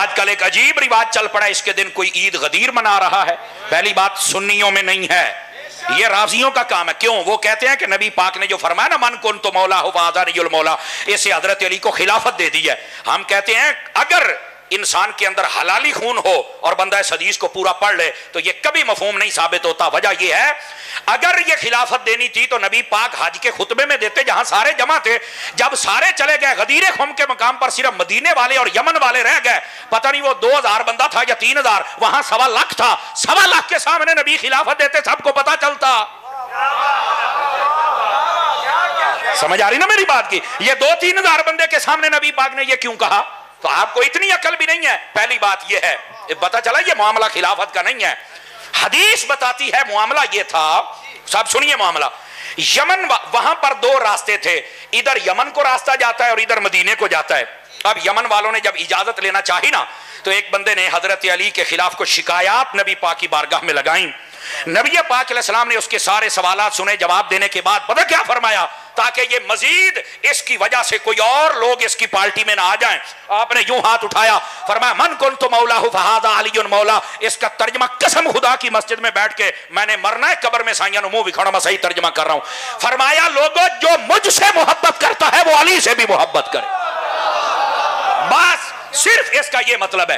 आजकल एक अजीब रिवाज चल पड़ा, इसके दिन कोई ईद गदीर मना रहा है। पहली बात सुन्नियों में नहीं है, ये राजियों का काम है। क्यों? वो कहते हैं कि नबी पाक ने जो फरमाया ना, मन कुन तो मौला हो फाज़ानियुल मौला, इससे हजरत अली को खिलाफत दे दी है। हम कहते हैं अगर इंसान के अंदर हलाली खून हो और बंदा इस हदीस को पूरा पढ़ ले तो ये कभी मफहूम नहीं साबित होता। वजह यह है, अगर ये खिलाफत देनी थी तो नबी पाक हज के खुतबे में देते, जहां सारे जमा थे। जब सारे चले गए, गदीर खुम के मकाम पर सिर्फ मदीने वाले और यमन वाले रह गए। पता नहीं वो 2000 बंदा था या 3000, वहां 1.25 लाख था। 1.25 लाख के सामने नबी खिलाफत देते, सबको पता चलता। समझ आ रही ना मेरी बात की? ये 2-3 हजार बंदे के सामने नबी पाक ने ये क्यों कहा? तो आपको इतनी अकल भी नहीं है। पहली बात यह है, पता चला ये मामला खिलाफत का नहीं है। हदीस बताती है मामला ये था, सब सुनिए मामला। यमन, वहां पर 2 रास्ते थे, इधर यमन को रास्ता जाता है और इधर मदीने को जाता है। अब यमन वालों ने जब इजाजत लेना चाही ना, तो एक बंदे ने हजरत अली के खिलाफ कुछ शिकायत नबी पाक की बारगाह में लगाई। नबी पाक अलैहिस्सलाम ने उसके सारे सवालात सुने। जवाब देने के बाद पता क्या फरमाया? ताकि ये मजीद इसकी वजह से कोई और लोग इसकी पार्टी में ना आ जाएं, आपने यूं हाथ उठाया, फरमाया मन कुन तो मौला हु फहादा अलीयुन मौला। इसका तर्जमा कसम खुदा की मस्जिद में बैठ के मैंने मरना है, कब्र में साइयां मुंह विखाड़ा, मैं सही तर्जमा कर रहा हूं। फरमाया लोगों, जो मुझसे मोहब्बत करता है वो अली से भी मोहब्बत करे। बस सिर्फ इसका ये मतलब है।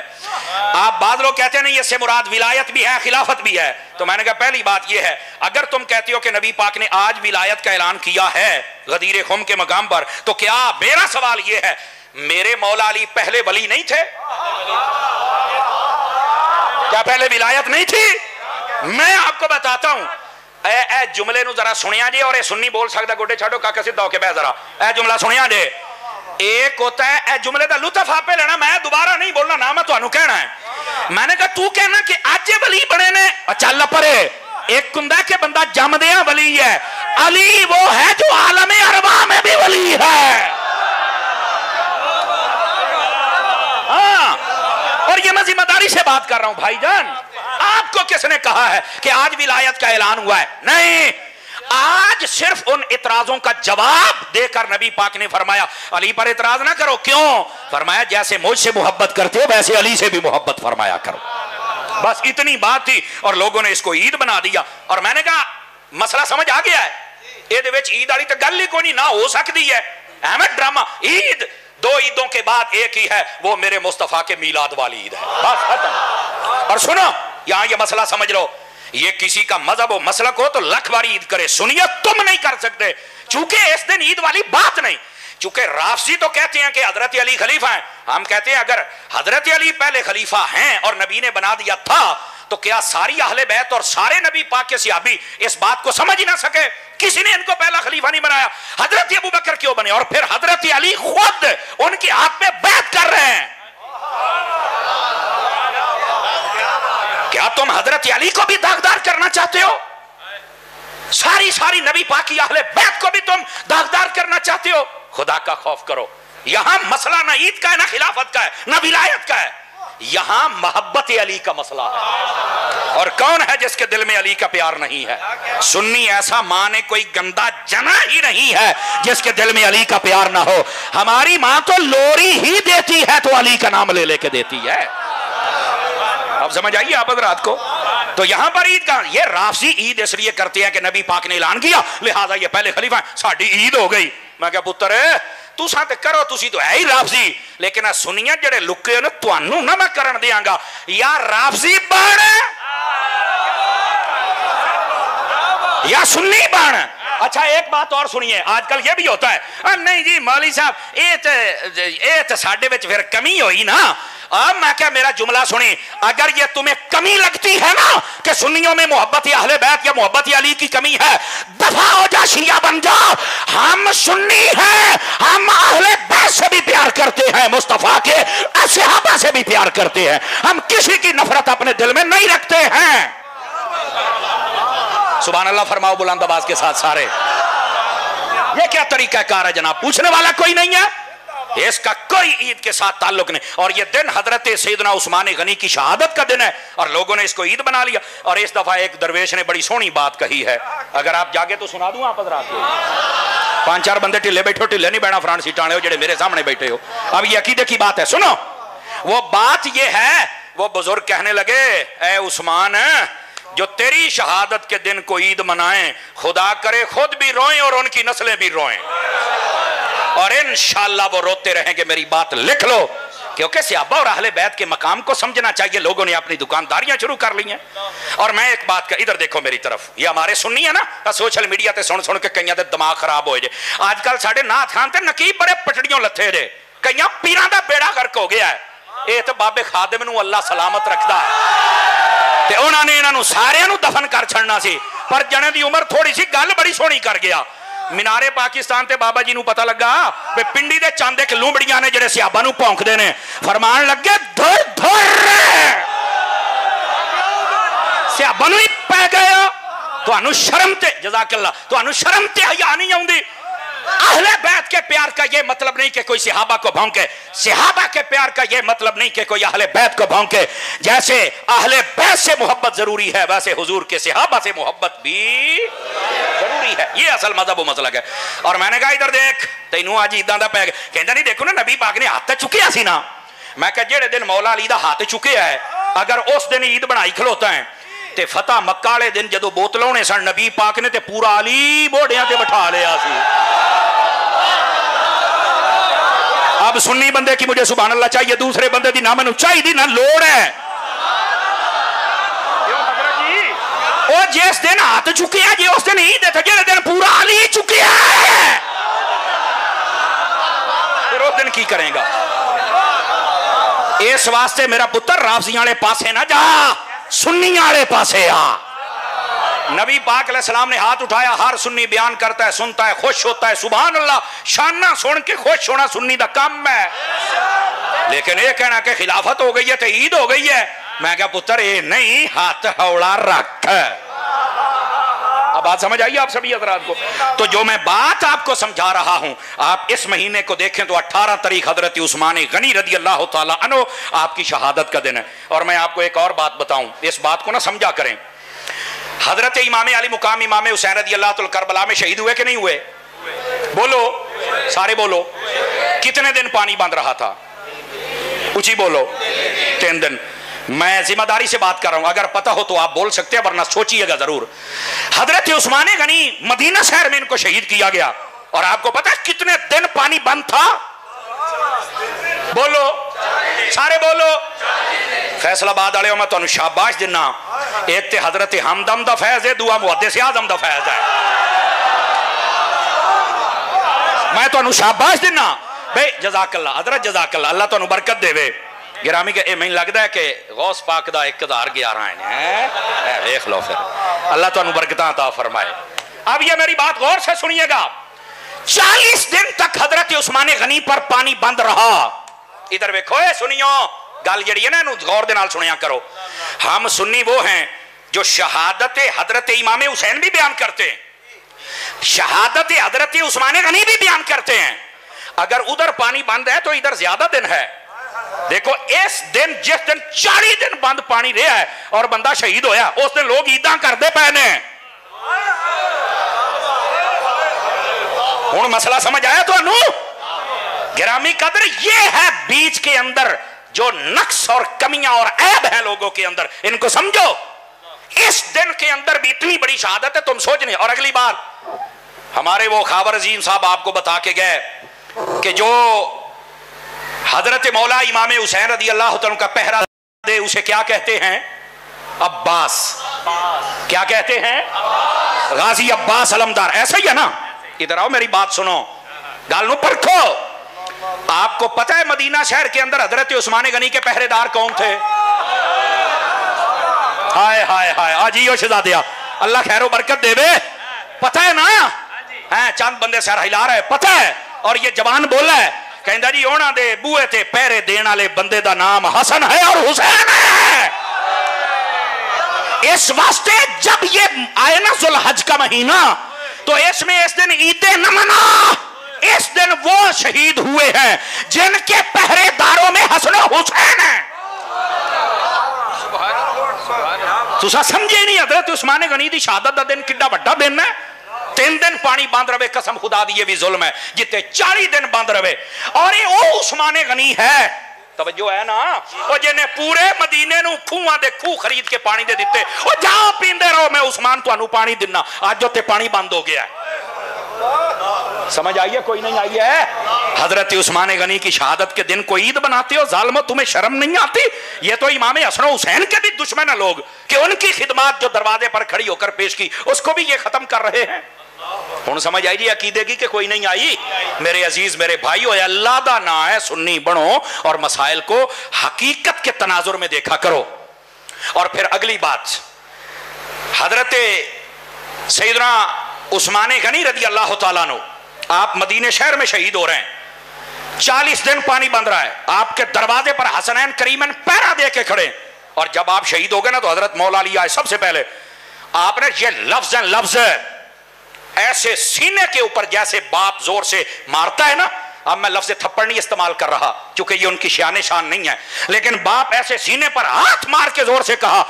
आप बाद लोग कहते हैं नहीं, इससे मुराद विलायत भी है, खिलाफत भी है। तो मैंने कहा पहली बात यह है, अगर तुम कहते हो कि नबी पाक ने आज विलायत का ऐलान किया है गदीर खुम के मकाम पर, तो क्या मेरा सवाल यह है, मेरे मौला अली पहले वली नहीं थे? क्या पहले विलायत नहीं थी? मैं आपको बताता हूं, ए जुमले नु जरा सुनिया जे, और सुन्नी बोल सकता गोडे छाड़ो काका सीधा होके बह जरा, ए जुमला सुनिया जे। एक होता है ए जुमले का लुत्फ आपे लेना, मैं दोबारा नहीं बोलना ना, मैं तुहानू कहना है। मैंने कहा तू कहना कि आज वली बने ने, चल परे। एक कुंदा के बंदा जमदिया वली है, अली वो है जो आलमे अरबा में भी वली है। हाँ, और ये मैं जिम्मेदारी से बात कर रहा हूं भाईजान। आपको किसने कहा है कि आज विलायत का ऐलान हुआ है? नहीं, आज सिर्फ उन इतराजों का जवाब देकर नबी पाक ने फरमाया अली पर इतराज ना करो। क्यों? फरमाया जैसे मुझसे मोहब्बत करते हो वैसे अली से भी मोहब्बत फरमाया करो। बस इतनी बात थी और लोगों ने इसको ईद बना दिया। और मैंने कहा मसला समझ आ गया है, ये ईद वाली तो गल ही कोई नहीं, ना हो सकती है। अहमद ड्रामा ईद 2 ईदों के बाद एक ही है, वो मेरे मुस्तफा के मीलाद वाली ईद है। बस खत्म। और सुनो, यहां ये मसला समझ लो, ये किसी का मजहब हो मसलक हो तो लाख बारी ईद करे, सुनिए तुम नहीं कर सकते, चूंकि इस दिन ईद वाली बात नहीं। चूंकि राफसी तो कहते हैं कि हजरत अली खलीफा हैं, हम कहते हैं अगर हजरत अली पहले खलीफा हैं और नबी ने बना दिया था, तो क्या सारी अहले बैत और सारे नबी पाक के सहाबी इस बात को समझ ही ना सके? किसी ने इनको पहला खलीफा नहीं बनाया, हजरत अबू बकर क्यों बने? और फिर हजरत अली खुद उनके हाथ में बैत कर रहे हैं। क्या तुम हजरत अली को भी दागदार करना चाहते हो? सारी नबी पाक की अहले बैत को भी तुम दागदार करना चाहते हो? खुदा का खौफ करो। यहां मसला ना ईद का है, ना खिलाफत का है, ना विलायत का है, यहां मोहब्बत अली का मसला है। और कौन है जिसके दिल में अली का प्यार नहीं है? सुन्नी ऐसा मां ने कोई गंदा जना ही नहीं है जिसके दिल में अली का प्यार ना हो। हमारी मां तो लोरी ही देती है तो अली का नाम ले लेके देती है। अब समझ आइए आप रात को। तो यहां पर ईद का, ये राफसी ईद इसलिए करते हैं कि नबी पाक ने ऐलान किया लिहाजा ये पहले खलीफा, साडी ईद हो गई। मैं क्या पुत्र तुसा ते करो, तुसी तो है ही राफसी, लेकिन सुनिया जेड़े लुके ने तुहानू ना मैं करन देंगा, या राफसी बन या सुन्नी बन। अच्छा एक बात और सुनिए, आजकल ये भी होता है, नहीं जी मौलवी साहब ये तो साडे विच फिर कमी होई ना। अब मैं क्या, मेरा जुमला सुनी, अगर ये तुम्हें कमी लगती है ना कि सुन्नियों में मोहब्बत अहले बैत या मोहब्बत अली की कमी है, दफा हो जा, शिया बन जा। हम सुन्नी हैं, हम अहले बैत से भी प्यार करते हैं, मुस्तफा के असहाबा से भी प्यार करते हैं, हम किसी की नफरत अपने दिल में नहीं रखते हैं। सुभान अल्लाह फरमाओ बुलंद आवाज के साथ सारे। ये क्या तरीका कार है जनाब? पूछने वाला कोई नहीं है, इसका कोई ईद के साथ ताल्लुक नहीं। और ये दिन हजरत सैयदना उस्मान गनी की शहादत का दिन है और लोगों ने इसको ईद बना लिया। और इस दफा एक दरवेश ने बड़ी सोहनी बात कही है, अगर आप जागे तो सुना दूं। आप रात को 5-4 बंदे ढिले बैठो, ढिले नहीं बैठा, फ्रंट सीट आने हो जेडे मेरे सामने बैठे हो। अब ये अकीदे की बात है, सुनो। वो बात ये है, वो बुजुर्ग कहने लगे, ए उस्मान, जो तेरी शहादत के दिन को ईद मनाएं, खुदा करे खुद भी रोएं और उनकी नस्लें भी रोएं, और इंशाअल्लाह वो रोते रहेंगे। मेरी बात लिख लो, क्योंकि सहाबा और अहले बैत के मकाम को समझना चाहिए। लोगों ने अपनी दुकानदारियां शुरू कर ली हैं। और मैं एक बात का, इधर देखो मेरी तरफ, ये हमारे सुन्नी है ना, सोशल मीडिया ते सुन सुन के कईयां दे दिमाग खराब हो जाए। आजकल साडे नाथ खान ते नकीब बड़े पटड़ियों लथे जे, कईयां पीरां दा बेड़ा गर्क हो गया है। ये तो बाबे खादिम नूं अल्लाह सलामत रखदा है, ते उन्होंने इन्हां सारियां नूं दफन कर छड़ना सी, पर जने दी उम्र थोड़ी सी, गल बड़ी सोहनी कर गया। मीनारे पाकिस्तान ते बाबा जी नूं पता लगा वे पिंडी दे चंद एक लूंबड़ियां ने जिहड़े सहाबा नूं भौंकदे ने, फरमान लगे धुर धुर, सहाबा नूं ही पै गए। तुहानूं शर्म ते, जज़ाकल्लाह, तुहानूं शर्म ते हया नहीं आउंदी। अहले बैत के प्यार का यह मतलब नहीं कि कोई सहाबा को भौंके, सहाबा के प्यार का यह मतलब नहीं कि कोई अहले बैत को भौंके। जैसे अहले बैत से मोहब्बत जरूरी है, वैसे हुजूर के सहाबा से मोहब्बत भी जरूरी है। ये असल मजहब व मसलक है। और मैंने कहा इधर देख, तैनू आज इदां दा पै गया। कहंदा नहीं, देखो ना नबी पाक ने हाथ चुकिया सी ना। मैं कहा जेड़े दिन मौला अली दा हाथ चुकिया है, अगर उस दिन ईद बनाई खलोता है ते फतह मक्का वाले दिन जदों बोतल होने सन, नबी पाक ने ते पूरा अली मोढ़ियां ते बिठा लिया सी। अब सुन्नी बंदे की मुझे सुभान अल्लाह चाहिए, दूसरे बंदे की ना मैनू चाहिए ना लोड़ है। और जिस दिन हाथ चुके हैं जी, उस दिन ईद है, जिस दिन पूरा अली चुके हैं, फिर उस दिन की करेगा? इस वास्ते मेरा पुत्र राफजियां वाले पासे ना जा, सुन्नी वाले पासे आ। नबी पाक अलैहिस्सलाम ने हाथ उठाया, हर सुन्नी बयान करता है, सुनता है, खुश होता है। सुभान अल्लाह, शाना सुन के खुश होना सुन्नी दा काम है। लेकिन ये कहना कि खिलाफत हो गई है तो ईद हो गई है, मैं क्या पुत्र ये नहीं, हाथ हौला रख। अब बात समझ आई आप सभी हजरात को? तो जो मैं बात आपको समझा रहा हूं, आप इस महीने को देखें तो 18 तारीख हजरत उस्मान गनी रदी अल्लाह तआला अन्हु आपकी शहादत का दिन है। और मैं आपको एक और बात बताऊं, इस बात को ना समझा करें। हजरत इमाम अली मुकाम इमाम हुसैन रदी अल्लाह तआला करबला में शहीद हुए कि नहीं हुए? बोलो, सारे बोलो। कितने दिन पानी बंद रहा था? ऊंची बोलो। 3 दिन। मैं जिम्मेदारी से बात कर रहा हूं, अगर पता हो तो आप बोल सकते हैं, वरना सोचिएगा जरूर। हजरत उस्मान गनी मदीना शहर में इनको शहीद किया गया, और आपको पता है कितने दिन पानी बंद था? बोलो, सारे बोलो। फैसलाबाद वाले मैं तुहानू शाबाश दिना। एक ते हजरत हमदम दा फैज है, दूआ मुहद्दिस आजम दा फैज है। मैं तुहानू शाबाश दिना भाई, जज़ाकल्लाह हजरत, जज़ाकल्लाह, अल्लाह तुहानू बरकत देवे। गिरामी के मैनू लगता है कि गौस पाक दा 1011 है, देख लो फिर, अल्लाह तुहानू बरकतां अता फरमाए। अब ये मेरी बात गौर से सुनिएगा। 40 दिन तक हजरत उस्मान गनी पर पानी बंद रहा। इधर देखो, सुनियो गल जी है ना, गौर दे नाल सुनिया करो। हम सुन्नी वो हैं जो शहादत हजरत इमाम हुसैन भी बयान करते हैं, शहादत हजरत उस्मान गनी भी बयान करते हैं। अगर उधर पानी बंद है तो इधर ज्यादा दिन है। देखो इस दिन, जिस दिन 40 दिन बंद पानी रहा है और बंदा शहीद होया, उस दिन लोग ईदा करते पे ने। हुण मसला समझ आया तुहानू? गिरामी कदर, ये है बीच के अंदर जो नक्स और कमियां और ऐब है लोगों के अंदर, इनको समझो। इस दिन के अंदर भी इतनी बड़ी शहादत है, तुम सोच नहीं। और अगली बात, हमारे वो खावर अजीम साहब आपको बता के गए कि जो हजरत मौला इमाम हुसैन रदी अल्लाह तआला का पहरा दे, उसे क्या कहते हैं? अब्बास। क्या कहते हैं? गाजी अब्बास अलमदार। ऐसा ही है ना? इधर आओ, मेरी बात सुनो, गाल नु परखो। आपको पता है मदीना शहर के अंदर हजरत उस्मान गनी के पहरेदार कौन थे? हाय हाय हाय, आजियो शहजादिया, अल्लाह खैरो बरकत देवे। पता है ना? है, चंद बंदे सर हिला रहे, पता है। और ये जवान बोला है, कहंदा जी ओना दे बूहे ते पहरे देने वाले बंदे दा नाम हसन है और हुसैन है। इस वास्ते जब ये आए ना जुल्हज का महीना, तो इसमें इस दिन ईदे न मना, इस दिन वो शहीद हुए हैं जिनके पहरेदारों में हसन हुसैन है। तुसा समझे नहीं? हजरत उस्मान गनी दी शहादत दा दिन कितना बड़ा दिन है। 3 दिन पानी बंद रहे, कसम खुदा दी ये भी जुल्म है। जिते 40 दिन बंद रहे। और ये ओ उस्मान गनी है तवज्जो है ना। और जिन्हें पूरे मदीने नू खूहां दे खूह खरीद के पानी दे दिते, ओ जाओ पींदे रहो, मैं उस्मान तुहानू पानी दिना। अज उत्ते पानी बंद हो गया। समझ आई है कोई नहीं आई है? हजरत उस्मान गनी की शहादत के दिन को ईद बनाते हो, जालिमो तुम्हें शर्म नहीं आती? ये तो इमाम हसन हुसैन के भी दुश्मन है लोग कि उनकी खिदमत जो दरवाजे पर खड़ी होकर पेश की उसको भी ये खत्म कर रहे हैं। हुण समझ आई जी अकीदे की कि कोई नहीं आई? मेरे अजीज मेरे भाई, अल्लाह दा ना है, सुन्नी बनो और मसाइल को हकीकत के तनाजुर में देखा करो। और फिर अगली बात, हजरत सैयदना उस्मान गनी रदी अल्लाह तआला अन्हु, आप मदीने शहर में शहीद हो रहे हैं, 40 दिन पानी बंद रहा है, आपके दरवाजे पर हसनैन करीमन पहरा दे के खड़े। और जब आप शहीद हो गए ना तो हजरत मौला अली आए, सबसे पहले आपने ये लफ्ज ऐसे सीने के ऊपर जैसे बाप जोर से मारता है ना, अब मैं लफ्ज थप्पड़ नहीं इस्तेमाल कर रहा क्योंकि ये उनकी शान नहीं है, लेकिन बाप ऐसे सीने पर हाथ मार के जोर से कहा,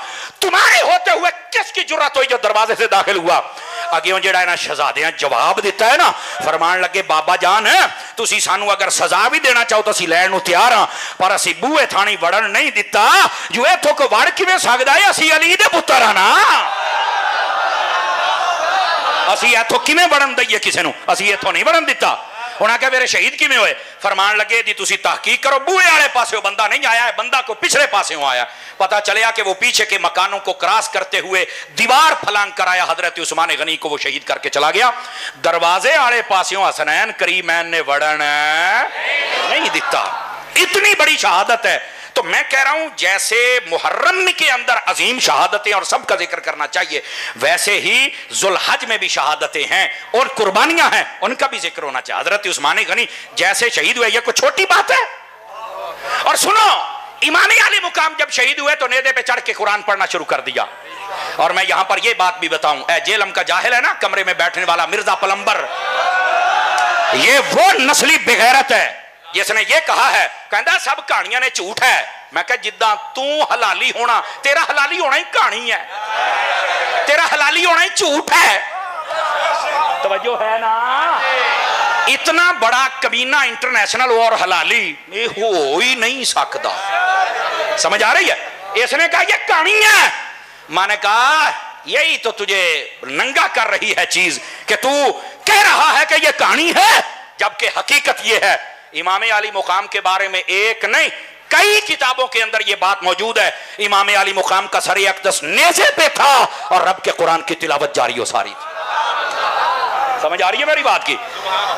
तुम्हारे होते हुए किसकी जुर्रत हुई जो दरवाजे से दाखिल हुआ? अगे जो शहजादे जवाब दिता है ना, फरमान लगे, बाबा जान तुसी सानू अगर सजा भी देना चाहो तो असीं लैण नूं तैयार हां, पर असीं बूहे थाणी वड़न नहीं दिता। जो इत्थों को वड़ किवें सकदा है? असीं अली दे पुत्तर हां ना, असीं इत्थों किवें वड़न दईए किसी नूं? असीं इत्थों नहीं वड़न दिता। उन्हें कहा मेरे शहीद किवें होए? फरमान लगे जी तुसी तहकीक करो, बूहे वाले पासे बंदा नहीं आया है, बंदा को पिछले पासे आया। पता चलिया कि वो पीछे के मकानों को क्रॉस करते हुए दीवार फलांग कराया, हजरत उस्मान गनी को वो शहीद करके चला गया। दरवाजे वाले पासों हसनैन करीमैन ने वड़न नहीं दिता। इतनी बड़ी शहादत है। तो मैं कह रहा हूं जैसे मुहर्रम के अंदर अजीम शहादतें और सबका जिक्र करना चाहिए, वैसे ही जुल्हज में भी शहादतें हैं और कुर्बानियां हैं, उनका भी जिक्र होना चाहिए। हजरत उस्मान गनी जैसे शहीद हुए, ये कोई छोटी बात है? और सुनो, इमाम आली मुकाम जब शहीद हुए तो नेदे पे चढ़ के कुरान पढ़ना शुरू कर दिया। और मैं यहां पर यह बात भी बताऊं, ए जेलम का जाहिल है ना, कमरे में बैठने वाला मिर्जा पलंबर, ये वो नस्ली बेगैरत है जिसने ये कहा है, कहता सब कहानियां ने झूठ है। मैं कहा जिद्दां तू हलाली होना, तेरा हलाली होना ही कहानी है, तेरा हलाली होना ही झूठ है। तवज्जो है ना? इतना बड़ा कमीना इंटरनेशनल और हलाली ये हो ही नहीं सकता। समझ आ रही है? इसने कहा ये कहानी है। मैंने कहा यही तो तुझे नंगा कर रही है चीज कि तू कह रहा है कि ये कहानी है, जबकि हकीकत ये है। इमाम अली मुकाम के बारे में एक नहीं कई किताबों के अंदर यह बात मौजूद है। इमाम अली मुकाम का सर अक़दस नेज़े पे था और रब के कुरान की तिलावत जारी हो सारी थी। समझ आ रही है मेरी बात की?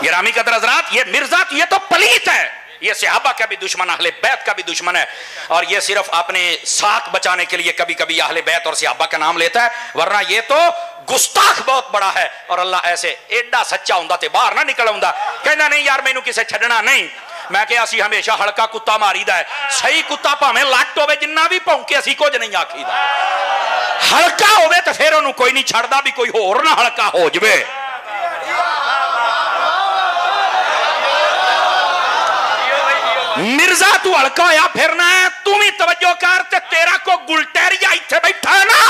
गिरामी कदर हज़रात, ये मिर्जा ये तो पलीत है, ये सहाबा का भी दुश्मन, अहले बैत का भी दुश्मन है, और ये सिर्फ अपने साख बचाने के लिए कभी कभी अहले बैत और सहाबा का नाम लेता है, वरना ये तो गुस्ताख बहुत बड़ा है। और अल्लाह ऐसे एडा सच्चा हुंदा ते बाहर ना निकल आउंदा, कहना नहीं यार मैनू किसे छड्डना नहीं। मैं क्या असी हमेशा हल्का कुत्ता मारीदा है, सही कुत्ता भावें लट होवे जिन्ना भी भौंके असी कुछ नहीं आखीदा, हल्का होवे तो फिर उन्होंने कोई नहीं छड्डदा भी कोई होर ना हल्का हो जावे। मिर्जा तू हल्का होया फिरना है, तू भी तवज्जो कर, ते तेरा को गुलटेरिया इत्थे बैठा है ना,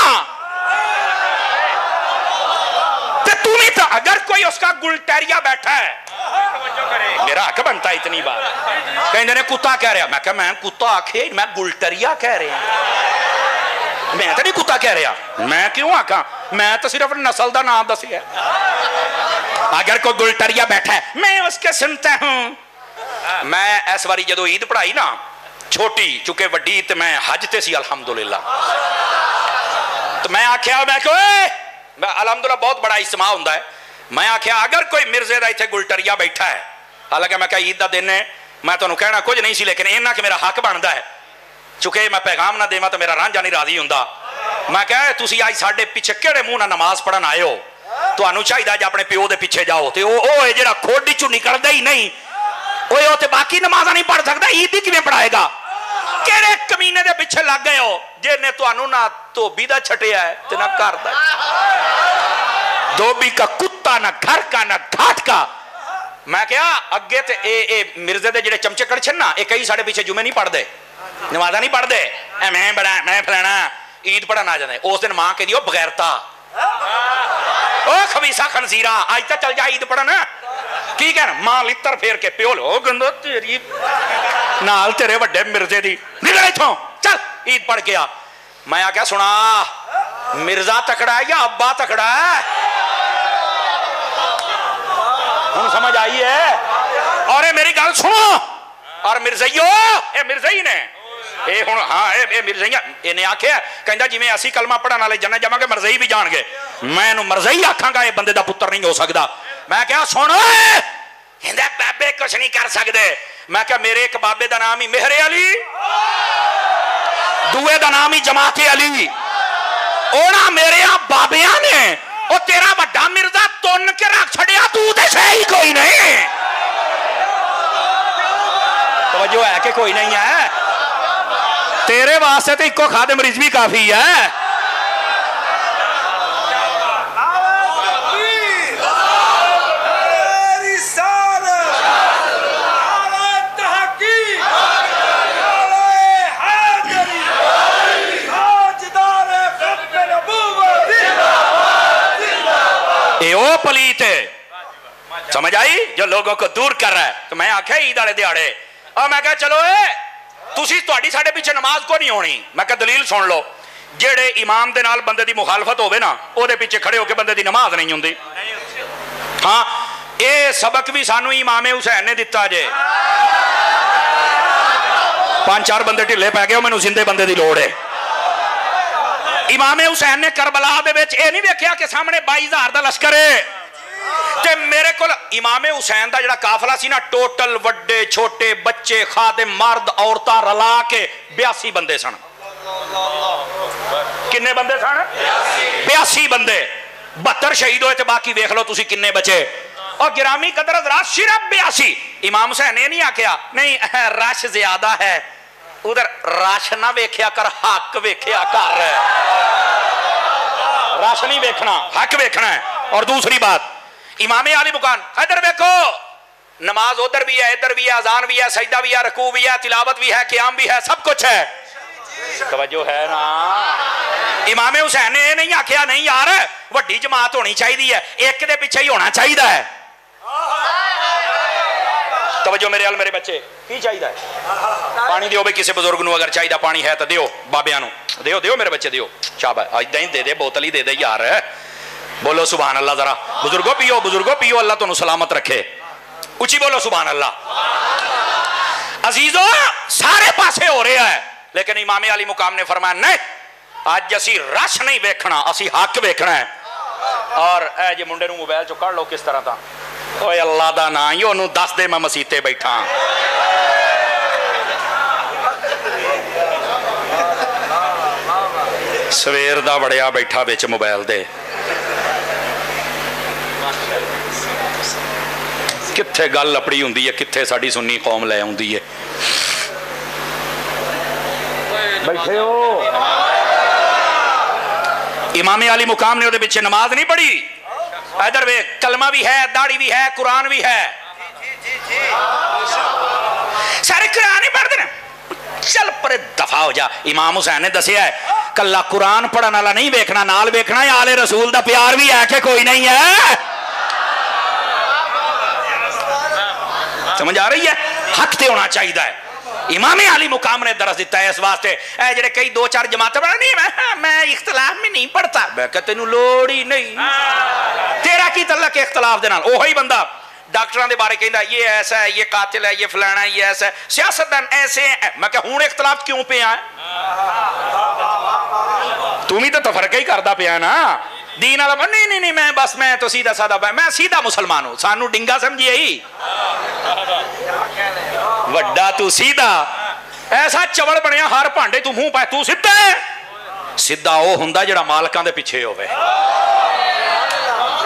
ते तू भी तो अगर कोई उसका गुलटेरिया बैठा है, मेरा हक बनता है इतनी बात। कहते ने कुत्ता कह रहा, मैं कहा मैं कुत्ता आखे, मैं गुलटेरिया कह रहा, मैं तो नहीं कुत्ता कह रहा, मैं क्यों आखा, मैं तो सिर्फ नस्ल का नाम दसिया। अगर कोई गुलटेरिया बैठा है मैं उसके सुनता हूं। मैं इस बारी जो ईद पढ़ाई ना छोटी, चूंकि वड्डी तो मैं हज ते सी अल्हम्दुलिल्लाह, तो मैं आख्या मैं अल्हम्दुलिल्लाह बहुत बड़ा इज्तिमा हुंदा है। मैं आख्या अगर कोई मिर्जे का इत्थे गुलटरिया बैठा है, हालांकि मैं ईद का दिन है, मैं तुहानूं कहना कुछ नहीं सी, लेकिन इन्ना कि मेरा हक बनता है, चूंकि मैं पैगाम ना देवां तो मेरा रांझा नहीं राजी हुंदा। मैं कहा तुसीं अज साडे पिछे किहड़े मूंह नाल नमाज पढ़न आए हो, तुहानूं चाहीदा जे अपने प्यो दे पिछे जाओ, ते ओह जिहड़ा खोडी चों निकलदा ही नहीं, ओए ते बाकी नमाज़ां नहीं पढ़ सकदा, ईद दी किवें पढ़ाएगा? किहड़े कमीने दे पिछे लग गए हो जिहने तुहानूं ना धोबी दा छटिया है ते ना घर दा, धोबी का कुत्ता ना घर का ना घाट का। मैं क्या अगे ते ए मिर्जे दे जिहड़े चमचे कड़छे ना, ये कई साडे पिछे जुमे नहीं पढ़दे, नमाज़ां नहीं पढ़दे, मैं बड़ा मैं फलाना ईद पढ़न आ जांदे। उस दिन मां कहदी ओ बगैरता, ओ खबीसा खनजीरा, अज तक चल जा ईद पढ़न, की कहना मां लित्तर फेर के प्यो लो गंदो तेरी नाल तेरे वड्डे मिर्जे दी निकल इथों चल ईद पढ़ के आ। मैं आख्या सुना मिर्जा तकड़ा है या अब्बा तकड़ा है? हुण समझ आई है? और मेरी गल सुनो और मिर्जइयो ए मिर्जई ने ए हुण हाँ ए मिर्जइया इन्हें आख्या कहंदा जिवें असीं कलमा पढ़न वाले जन्नत जावांगे मिर्जई भी जाणगे। मैं इहनूं मिर्जई आखांगा ये बंदे दा पुत्तर नहीं हो सकदा। मैं क्या सुन कहंदा बाबे कुछ नहीं कर सकदे। मैं क्या मेरे एक बाबे दा नाम ही मेहरे अली दूए दा नाम ही जमाते अली ओना मेरे बाबिया ने ओ तेरा बड़ा मिर्जा तुन के रख छड़िया तू ते सही कोई नहीं। तवज्जो है कि कोई नहीं है? तेरे वास्ते तो इको खादिम रिजवी काफी है। ओ पलीत समझ आई जो लोगों को दूर कर रहा है। तो मैं आख्या ईद वाले दिहाड़े और मैं कहा चलो तुसी तुहाडी साडे पीछे नमाज को नहीं होनी। मैं कहा दलील सुन लो जेड़े इमाम दे नाल बंदे दी मुखालफत होवे ना ओदे पीछे खड़े होके बंदे दी नमाज नहीं हुंदी। हाँ ये सबक भी सानू इमाम हुसैन ने दिता जे। 5-4 बंदे ढिले पै गए मैनू जिंदे बंदे दी लोड़ है। इमाम हुसैन ने करबला दे विच ये नहीं वेख्या कि सामने 22,000 दा लश्कर है ते मेरे को इमाम हुसैन दा जिहड़ा काफिला सी ना टोटल वड्डे छोटे बच्चे खादिम मर्द औरतां रला के 82 बंदे सन। किन्ने बंदे सन? 82 बंदे। 72 शहीद होए ते बाकी वेख लो तुसी किन्ने बचे। और गिरामी कदर हज़रात सिर्फ 82। इमाम हुसैन ने नहीं आख्या नहीं रश ज्यादा है उधर रश ना वेख्या कर हक वेख्या कर। रश नहीं वेखना हक वेखना है। और दूसरी बात इमाम आली मुकान इधर देखो नमाज उधर भी है इधर भी है अजान भी है सजदा भी है रकू भी है तिलावत भी है क़याम भी है सब कुछ है। तवज्जो है ना? इमाम हुसैन ने नहीं आख्या नहीं यार वड्डी जमात होनी चाहिए है एक दे पिछे ही होना चाहिए है। तवज्जो मेरे अल मेरे बच्चे की चाहिए पानी दियो भाई किसी बुजुर्ग नूं अगर चाहिए पानी है तो दियो बाबियां नूं दियो दियो मेरे बच्चे दियो शाबाश इदां ही दे दे बोतल ही दे दे यार। बोलो सुभान अल्लाह जरा बुजुर्गो पियो अल्लाह तुहानू सलामत रखे। उची बोलो सुभान अल्लाह। अजीजो सारे पासे हो रहा है लेकिन इमाम अली मुकाम ने फरमाया नहीं अज असी रश नहीं वेखना असी हक वेखना है। और ए जे मुंडे नूं मोबाइल चो कढ़ लो किस तरह दा ओए अल्लाह दा नाम ही ओनू दस दे मैं मसीते बैठा। सवेर दा बड़िया बैठा बिच मोबाइल दे कित्थे गल अपड़ी हुंदी है कित्थे साडी सुन्नी कौम ले आउंदी है। बैठे हो इमाम अली मुकाम ने उहदे पिछे नमाज नहीं पढ़ी। इधर वे कलमा भी है दाढ़ी भी है कुरान भी है सारे कुरान ही पढ़ते ना। चल पर दफा हो जा। इमाम हुसैन ने दसिया है कला कुरान पढ़न वाला नहीं वेखना नाल वेखना है आले रसूल दा प्यार भी है कि कोई नहीं है। समझ आ रही है? हक ते होना चाहिए है। इमाम अली मुकाम ने दरस दिता है इस वास्ते जेडे कई 2-4 जमातें नहीं मैं इख्तलाफ में नहीं पढ़ता। मैं कहता तेनू लोड़ ही नहीं तेरा की तल्लक इख्तलाफ दे नाल। ओही बंदा डॉक्टरों के बारे कहता ये ऐसा है ये कातिल है ये फलाना है ये ऐसा है सियासतदान ऐसे है। मैं क्या हुण इख्तलाफ क्यों पिया है? तू भी तो तफरका ही करता पिया ना दीन वाला। नहीं नहीं नहीं मैं बस मैं तो सीधा साधा मैं सीधा मुसलमान हूं सानू डिंगा समझिए ही वड्डा तू सीधा ऐसा चवल बनया हर भांडे तू मुंह पाए तू सीधा है। सीधा वो हुंदा जेड़ा मालकां दे पिछे होवे।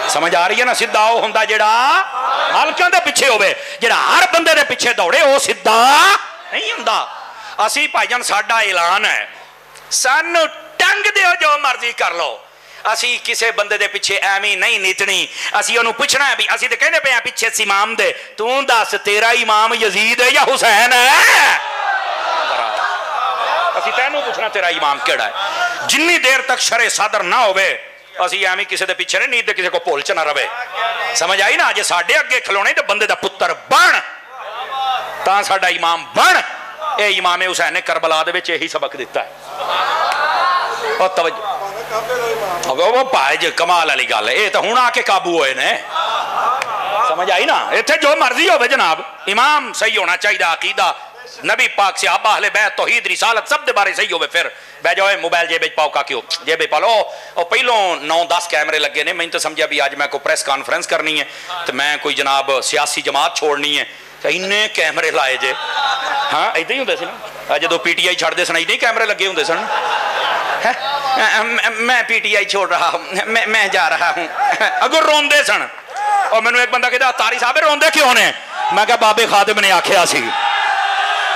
समझ आ रही है ना? सीधा वो हुंदा जेड़ा मालकां दे पिछे होवे जेड़ा हर बंदे दे पिछे दौड़े वो सीधा नहीं हुंदा। असी भाईजान साडा ऐलान है सानू टंग दिओ जो मर्जी कर लो असी किसी बंदे दे पिछे एवं नहीं नीतनी। असी उन्होंने पूछना है भी असी तो कहने पे पिछे इमाम दे तू दस तेरा इमाम यजीद है या हुसैन है? असी तेनू पूछना तेरा इमाम केड़ा है। जिन्नी देर तक शरे सदर ना होवे असी एवं किसी के पिछे नहीं नीते किसी को भुल च ना रवे। समझ आई ना? जे साडे अगे खलोने तो बंदे दा पुत्र बन तां साडा इमाम बन ये इमाम हुसैन ने करबला दे विच यही सबक दिता है। और तवज्जो वो भाई जी कमाल वाली गल है, ये तो हुण आके काबू होए ने, समझ आई ना। इत्थे जो मर्जी हो जनाब, इमाम सही होना चाहिए, अकीदा नबी पाक से आबा अहले बैत तौहीद रिसालत सब दे बारे सही होवे। फिर बह जाओ मोबाइल जेब पाओ का क्यों जेब पा लो। और पहलों 9-10 कैमरे लगे ने, मैंने तो समझा भी आज मैं कोई प्रेस कॉन्फ्रेंस करनी है तो मैं कोई जनाब सियासी जमात छोड़नी है तो इन्ने कैमरे लाए जे। हाँ इदा ही होंगे सी ना, जो PTI छड़ते सन इदा ही कैमरे लगे होंगे सन। मैं PTI छोड़ रहा हूँ, मैं जा रहा हूँ। अगर रोंदे सन और मैंने एक बंदा कहता तारी साहब रोंदे क्यों ने, मैं कहा बाबे खादिम ने आख्या सी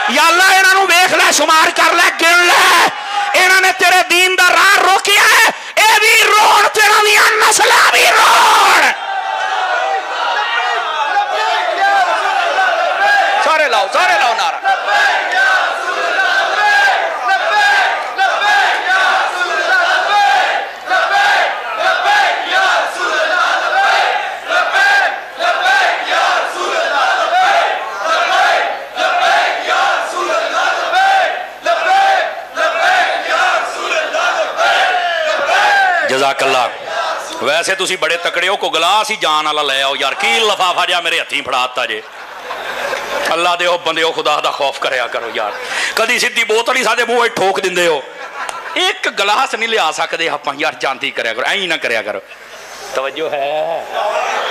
या अल्लाह इन्हों वेख लै, शुमार कर लै, गिन लै, इन्होंने तेरे दीन दा राह रोकिया है, ये भी रोण तेरा भी नस्लां भी रोण। सारे लाओ नारा। जज़ाकल्लाह। वैसे तुसी बड़े तकड़े हो, को गिलास ही जान वाला ले आओ यार, की लफाफा जा मेरे हथी फड़ाता जे। अल्लाह दे बंदे खुदा दा खौफ करया करो यार, कदी सीधी बोतल ही साडे मूंह ठोक दिंदे हो, एक गिलास नहीं लिया सकते आप यार, जानती करया करो, ऐ ना करया करो। तवज्जो है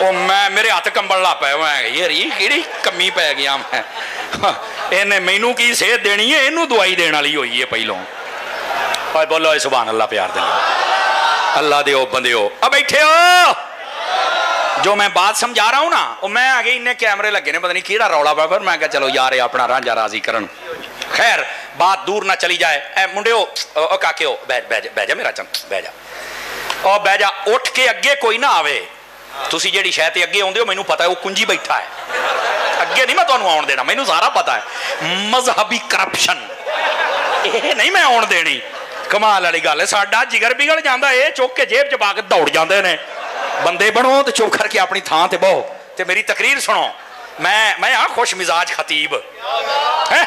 ओ मैं मेरे हाथ कंबल ला पाया मैं यार, ये किहड़ी कमी पै गया मैं, इन्हें मैनू की सेहत देनी है, इनू दवाई देने वाली हुई है पहलों। और बोलो सुभान अल्लाह, प्यार दे अल्लाह दे बंदे हो। अब बैठे हो, जो मैं बात समझा रहा हूं ना, वो मैं आगे इन्ने कैमरे लगे ने, पता नहीं किहड़ा रौला पा, पर मैं कहा चलो यार अपना रांझा राजी करन। खैर बात दूर ना चली जाए। ए मुंडियो ओ काके हो, बह जा मेरा चंद, बह जा और बह जा, उठ के अगे कोई ना आवे। तुसी जेड़ी शय ते अगे आउंदे हो मैनू पता है, वो कुंजी बैठा है अगे, नहीं मैं तुहानू आउण देना, मैनू सारा पता है। मजहबी करप्शन ये नहीं मैं आउण देनी। कमाल वाली गल है, साडा जिगर बिगड़ जाता है, चुक के जेब च पा के दौड़ जाते हैं। बंदे बनो तो चुप करके अपनी थां ते बहो ते मेरी तकरीर सुनो। मैं हाँ खुश मिजाज खतीब है,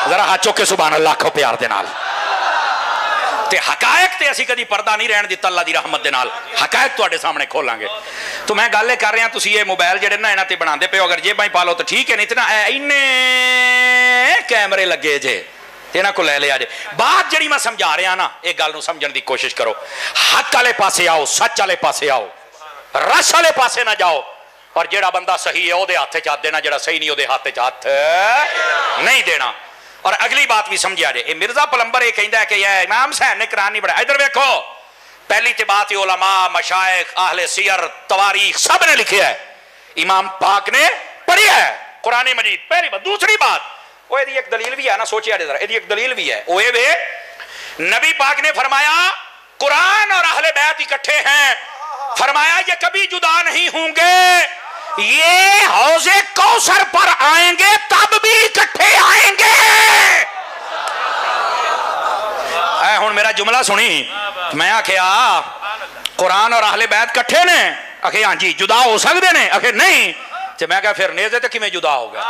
जरा हाथ चुक के सुभान अल्लाह आखो प्यार दे नाल। ते हकायक ते असी कदी पर्दा नहीं रहन दिता, अल्लाह दी रहमत दे नाल हकायक तुहाडे सामने खोलांगे। तो मैं गल कर रहा, तुसी ये मोबाइल जेडे ना इन्हां ते बनांदे पे हो, अगर जेबां ही पा लो तो ठीक है, नहीं तो ना इन्ने कैमरे लगे जे, इन्हां को लै लिया जे। बात जिहड़ी मैं समझा रहा ना, एक गल नूं समझण दी कोशिश करो। हक वाले पासे आओ, सच वाले पासे आओ, रस वाले पासे ना जाओ। और जेड़ा बंदा सही है ओदे हाथ च हाथ देना, जेड़ा सही नहीं ओदे हाथ च हाथ नहीं देना। और अगली बात भी समझिया जे, मिर्जा पलंबर ये कहता है कि यह इमाम हुसैन ने कुरान नहीं पढ़ा। इधर देखो, पहली तो बात उलमा, मशाइख, अहले सियर, तवारीख सब ने लिखे है, इमाम पाक ने पढ़ी है कुरान मजीद। पहली बात। दूसरी बात, वो एक दलील भी है ना, सोचिए जरा, एक दलील भी है, वो वे नबी पाक ने फरमाया कुरान और अहले बैत इकट्ठे हैं, फरमाया ये कभी जुदा नहीं होंगे, ये हौजे कौसर पर आएंगे तब भी इकट्ठे आएंगे। हुण मेरा जुमला सुनी, मैं आखिया कुरान और अहले बैत इकट्ठे ने, आखे हाँ जी जुदा हो सकते ने, आखे नहीं, तो मैं कहा फिर नेज़े तो किवें जुदा होगा,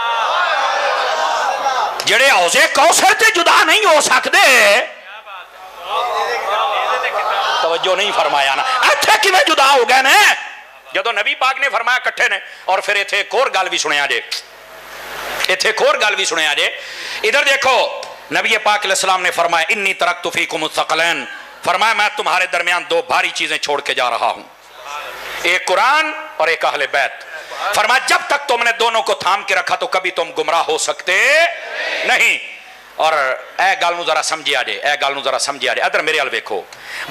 जेड़े हौजे कौसर ते जुदा नहीं हो सकते। तवज्जो नहीं फरमाया ना, इत्थे किवें जुदा हो गए ने, जदों नबी पाक ने फरमाया इकट्ठे ने। और फिर इत्थे एक और गल भी सुनिया जे, इत्थे एक और गल भी सुनिया जे। इधर देखो, नबी पाक अलैहिस्सलाम ने फरमाया इन्नी तरक्तु फीकुम अस-सकलैन, फरमाया मैं तुम्हारे दरमियान दो भारी चीजें छोड़ के जा रहा हूं, एक कुरान और एक अहले बैत। फरमाया जब तक तुमने दोनों को थाम के रखा तो कभी तुम गुमराह हो सकते नहीं। और ए गल नूं जरा समझिया जे, ए गल नूं जरा समझिया जे। इधर मेरे अल वेखो,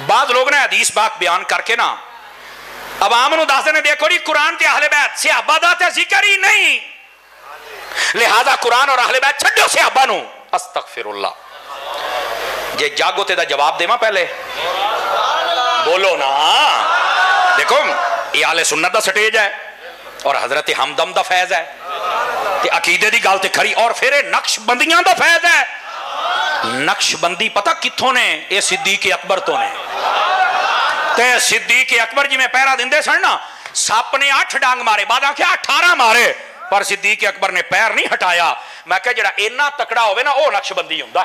बाद लोग ने हदीस बात बयान करके ना अवाम नूं दस देने, देखो जी कुरान ते अहले बैत सहाबा दा ते जिक्र ही नहीं, लिहाजा कुरान और अहले बैत छड्डो सहाबा नूं। अस्तगफिरुल्लाह, जे जागो ते दा जवाब देवा पहले बोलो ना। देखो ये आले सुन्नत दा स्टेज है और हजरत हमदम दा फैज है, ते अकीदे दी गल ते खरी। और फिर नक्शबंदियां दा फैज है। नक्शबंदी पता कित्थों ने, ये सिद्दीक अकबर तो ने। ते सिद्दीक अकबर जिवें पहरा दिंदे सन ना, सप ने 8 डांग मारे, बाद आख्या 18 मारे, पर सिद्दीक अकबर ने पैर नहीं हटाया। मैं कहा जिहड़ा इन्ना तकड़ा होवे ना वो नक्शबंदी हुंदा।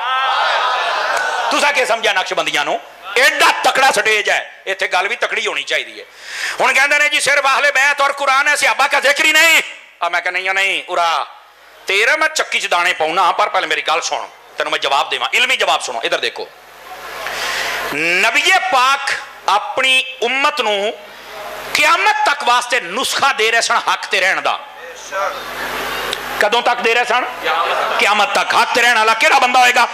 तुसां की समझा नक्शबंदियां नूं? एडा तकड़ा स्टेज है, इत्थे गल भी तकड़ी होनी चाहिए है। हुण कहंदे ने जी सिर्फ अहले बैत और कुरान है, सहाबा का जिक्र ही नहीं। मैं कहा नहीं नहीं उरा तेरा मैं चक्की च दाने पाउना, पर पहले मेरी गल सुन, तेन मैं जवाब देवां, इल्मी जवाब सुनो। इधर देखो, नबी पाक अपनी उम्मत नूं क़यामत तक वास्ते नुस्खा दे रहे सन हक ते रहन दा। कदों तक दे रहे सन? क़यामत तक। हक ते रहन वाला केड़ा बंदा होएगा?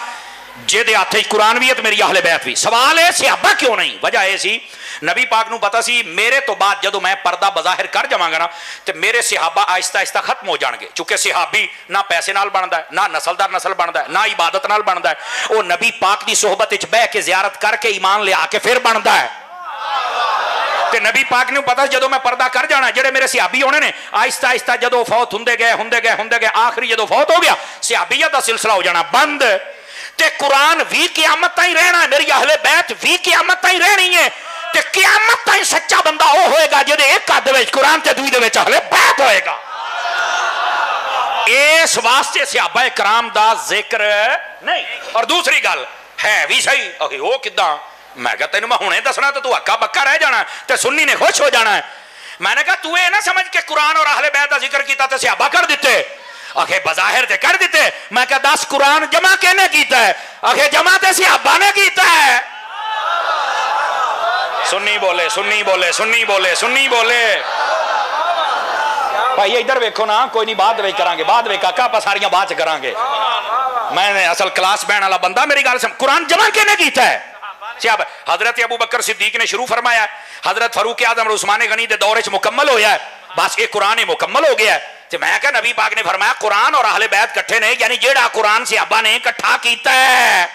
जेदे हाथ कुरान भी है तो मेरी अहले बैत भी। सवाल है सहाबा क्यों नहीं? वजह यह सी नबी पाक नूं पता सी मेरे तो बाद जदों मैं पर्दा बज़ाहिर कर जावांगा ना तो मेरे सहाबा आहिस्ता आहिस्ता खत्म हो जाएंगे। चूंकि सहाबी ना पैसे नाल बनता है, ना नस्लदार नस्ल बनता है, ना इबादत नाल बनता है, वो नबी पाक की सोहबत विच बह के जियारत करके ईमान लिया के फिर बनता है। ते नबी पाक नूं पता जदों मैं पर्दा कर जाना, जेडे मेरे सहाबी होने ने आहिस्ता आहिस्ता जदों फौत हुंदे गए आखिरी जदों फौत हो गया सहाबियत दा सिलसिला हो जाना बंद। ते कुरान भी क़यामत ताईं रहना है, मेरी अहले बैत भी क़यामत ताईं रहनी है। ते क़यामत ताईं सच्चा बंदा वो होएगा जिहदे एक हद विच कुरान ते दूई दे विच अहले बैत होएगा। इस वास्ते सहाबा कराम दा जिक्र नहीं। और दूसरी गल है भी सही, अगे वो किदां? मैं कहा तेन मैं हुणे दसना तो तू हक्का बक्का रह जाना ते सुन्नी ने खुश हो जाना है। मैंने कहा तू ये ना समझ के कुरान और अहले बैत का जिक्र किया तो सहाबा कर दिते। आखे बज़ाहिर ते कर दिते। मैं कहा 10 कुरान जमा किहने कीता है? आखे जमा ते सहाबा ने कीता है। सुन्नी बोले सुन्नी बोले सुन्नी बोले सुन्नी बोले। भाई इधर वेखो ना, कोई नहीं बाद में करांगे, बाद में काका आप सारियां बाद च करांगे। मैं असल क्लास बहन वाला बंदा, मेरी गल सुन। कुरान जमा किहने कीता है? हजरत अबू बकर सिद्दीक ने शुरू फरमाया, हजरत फरूक आजम और उस्मान गनी के दौर मुकम्मल होया है, बस ये कुरान ही मुकम्मल हो गया है। तो मैं क्या नबी पाक ने फरमाया कुरान और अहले बैत इकट्ठे ने, यानी जेड़ा कुरान सहाबा ने इकट्ठा कीता है।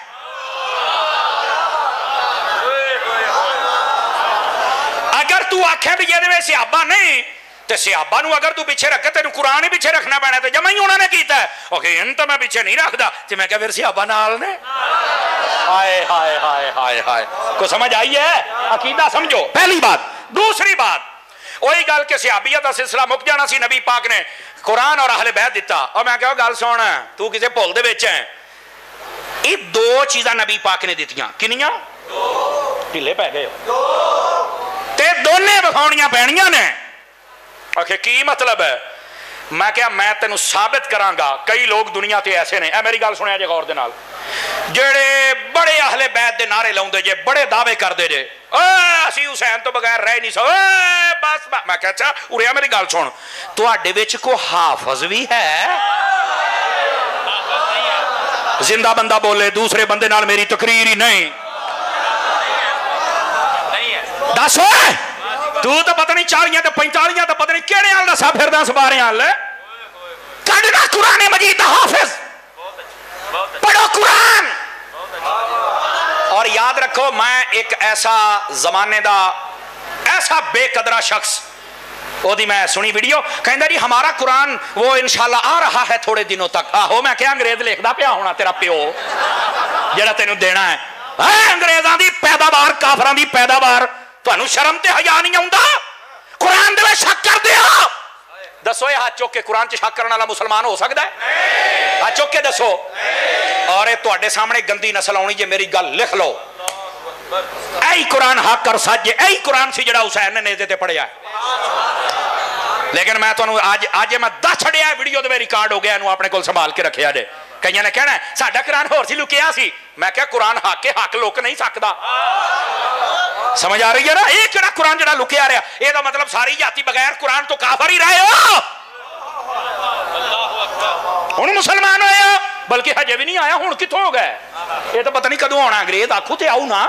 अगर तू आखे भी ये सहाबा नहीं तो सहाबा नूं अगर तू पीछे रखे तेन कुरान ही पीछे रखना पैना, तो जमा ही उन्होंने कीता है। ओके इन तो मैं पीछे नहीं रखता, तो मैं क्या फिर सहाबा नाल ने? हाय हाय हाय हाय हाय, को समझ आई है? अकीदा समझो, पहली बात। दूसरी बात वही गल के सहाबियत का सिलसिला मुक जाना सी, नबी पाक ने कुरान और अहले बैत दिता। और मैं क्या गल सुन, तू किसी भुल दे विच है। ये 2 चीज़ां नबी पाक ने दित्तियां, किनियां? ढिले पै गए ते दोने विखाउणियां पैणियां ने। आखे की मतलब है? मैं क्या मैं तेनू साबित करांगा। कई लोग दुनिया ते ऐसे ने, मेरी गल सुनिया जे गौर दे नाल, जेड़े बड़े अहले बैत दे नारे लाउंदे जे, बड़े दावे करदे जे, असी हुसैन तो बगैर रह नहीं सो, बस मैं क्या अच्छा उरे मेरी गल सुन, तुहाडे विच कोई हाफिज भी है? जिंदा बंदा बोले दूसरे बंदे नाल मेरी तकरीर ही नहीं। दस तू तो पता नहीं 40 तो 45 तो पता नहीं केड़े हाल दसा फिरदा सबारे हाल। कढ़ना कुरान मजीद हाफिज, पढ़ो कुरान। और याद रखो मैं एक ऐसा जमाने दा ऐसा बेकदरा शख्स, ओदी मैं सुनी वीडियो, कहंदा जी हमारा कुरान वो इंशाल्लाह आ रहा है थोड़े दिनों तक। आहो मैं क्या अंग्रेज लिखदा पिया होना तेरा प्यो जेड़ा तेनू देना है। अंग्रेजां दी पैदावार, काफरां दी पैदावार, तुहानू शर्म ते हया नहीं आउंदा? कुरान दे विच शक करदे हो? दसो ये हाथ चुक के कुरान च शक करने वाला मुसलमान हो सकता है? हाथ चुक के दसो। और ये तुहाडे सामने गंदी नस्ल आउणी जे, मेरी गल लिख लो। ऐ कुरान हक और सच, ऐ कुरान सी जेड़ा हुसैन ने नेज़े ते पढ़िया। लेकिन मैं तुहानू आज मैं दस छड़िया वीडियो दे रिकॉर्ड हो गया, इनू अपने कोल संभाल के रखिया जे। कईयां ने कहना साडा कुरान होर सी लुकिया सी। मैं क्या कुरान हक के हक लुक नहीं सकता। समझ आ रही है ना? ये किहड़ा कुरान जेड़ा लुकिया रहा, ਇਹਦਾ मतलब सारी जाति बगैर कुरान तो काफर ही रहे हो। हुण मुसलमान होया, बल्कि हजे भी नहीं आया, हुण कित्थों हो गए? ये तो पता नहीं कदों आना। अंग्रेज आखो ते आऊ ना।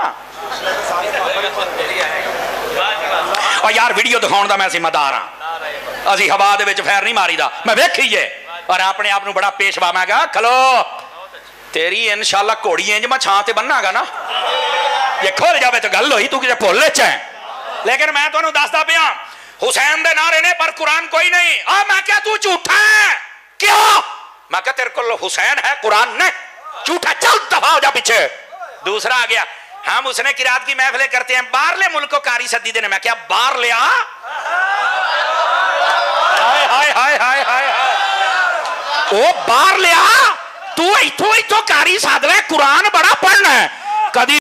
और यार वीडियो दिखाउण दा मैं जिम्मेदार हां। असीं हवा दे विच फैर नहीं मारीदा, मैं वेखी है और अपने आप नूं बड़ा पेशवा। मैं कहा खलो तेरी इंशाल्लाह घोड़ी इंज मैं छां ते बन्नागा ना, ये खुल जाए तो गल हुई, तू किसी भुल च है। लेकिन मैं तुहानू दसदा पिया हुसैन दे नारे ने पर कुरान कोई नहीं। मैं क्या तू झूठा है? क्यों? मैं क्या तेरे को हुसैन है कुरान ने? झूठा, चल दफा हो जा पीछे। दूसरा आ गया, हम उसने किरात की महफिलें करते हैं, बाहरले मुल्कों कारी सदी देने। मैं क्या बाहर लिया? हाय हाय हाय हाय हाय हाय। बाहर लिया तू इथों इथों कारी साध रहा, कुरान बड़ा पढ़ना है कदी